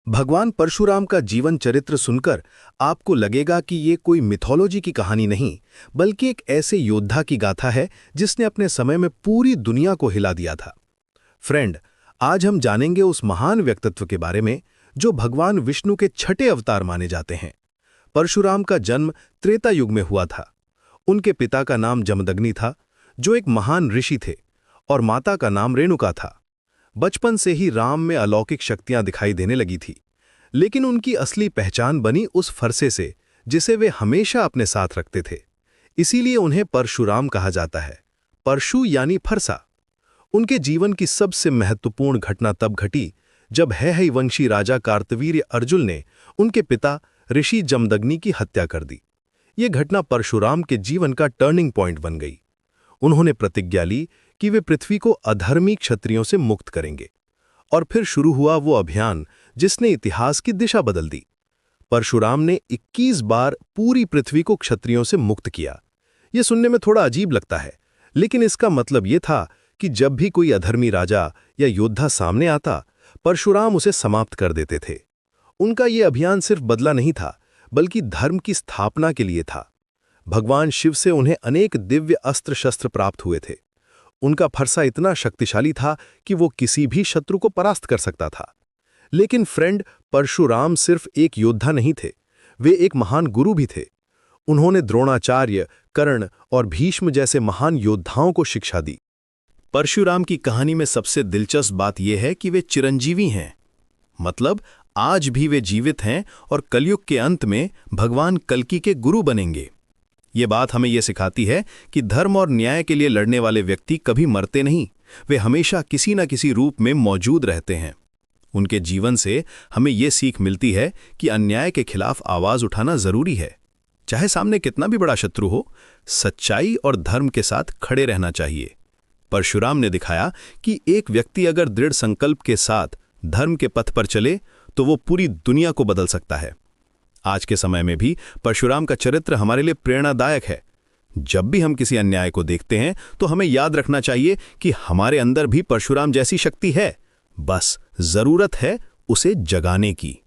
भगवान परशुराम का जीवन चरित्र सुनकर आपको लगेगा कि ये कोई मिथोलॉजी की कहानी नहीं, बल्कि एक ऐसे योद्धा की गाथा है जिसने अपने समय में पूरी दुनिया को हिला दिया था। फ्रेंड, आज हम जानेंगे उस महान व्यक्तित्व के बारे में जो भगवान विष्णु के छठे अवतार माने जाते हैं। परशुराम का जन्म त्रेता युग में हुआ था। उनके पिता का नाम जमदग्नि था, जो एक महान ऋषि थे, और माता का नाम रेणुका था। बचपन से ही राम में अलौकिक शक्तियां दिखाई देने लगी थी, लेकिन उनकी असली पहचान बनी उस फरसे से जिसे वे हमेशा अपने साथ रखते थे। इसीलिए उन्हें परशुराम कहा जाता है। परशु यानी फरसा। उनके जीवन की सबसे महत्वपूर्ण घटना तब घटी जब हैहयवंशी राजा कार्तवीर्य अर्जुन ने उनके पिता ऋषि जमदग्नि की हत्या कर दी। ये घटना परशुराम के जीवन का टर्निंग पॉइंट बन गई। उन्होंने प्रतिज्ञा ली कि वे पृथ्वी को अधर्मी क्षत्रियों से मुक्त करेंगे, और फिर शुरू हुआ वो अभियान जिसने इतिहास की दिशा बदल दी। परशुराम ने 21 बार पूरी पृथ्वी को क्षत्रियों से मुक्त किया। ये सुनने में थोड़ा अजीब लगता है, लेकिन इसका मतलब ये था कि जब भी कोई अधर्मी राजा या योद्धा सामने आता, परशुराम उसे समाप्त कर देते थे। उनका ये अभियान सिर्फ बदला नहीं था, बल्कि धर्म की स्थापना के लिए था। भगवान शिव से उन्हें अनेक दिव्य अस्त्र शस्त्र प्राप्त हुए थे। उनका फरसा इतना शक्तिशाली था कि वो किसी भी शत्रु को परास्त कर सकता था। लेकिन फ्रेंड, परशुराम सिर्फ एक योद्धा नहीं थे, वे एक महान गुरु भी थे। उन्होंने द्रोणाचार्य, कर्ण और भीष्म जैसे महान योद्धाओं को शिक्षा दी। परशुराम की कहानी में सबसे दिलचस्प बात यह है कि वे चिरंजीवी हैं। मतलब आज भी वे जीवित हैं और कलयुग के अंत में भगवान कल्कि के गुरु बनेंगे। ये बात हमें यह सिखाती है कि धर्म और न्याय के लिए लड़ने वाले व्यक्ति कभी मरते नहीं, वे हमेशा किसी न किसी रूप में मौजूद रहते हैं। उनके जीवन से हमें यह सीख मिलती है कि अन्याय के खिलाफ आवाज उठाना जरूरी है। चाहे सामने कितना भी बड़ा शत्रु हो, सच्चाई और धर्म के साथ खड़े रहना चाहिए। परशुराम ने दिखाया कि एक व्यक्ति अगर दृढ़ संकल्प के साथ धर्म के पथ पर चले तो वो पूरी दुनिया को बदल सकता है। आज के समय में भी परशुराम का चरित्र हमारे लिए प्रेरणादायक है। जब भी हम किसी अन्याय को देखते हैं तो हमें याद रखना चाहिए कि हमारे अंदर भी परशुराम जैसी शक्ति है, बस जरूरत है उसे जगाने की।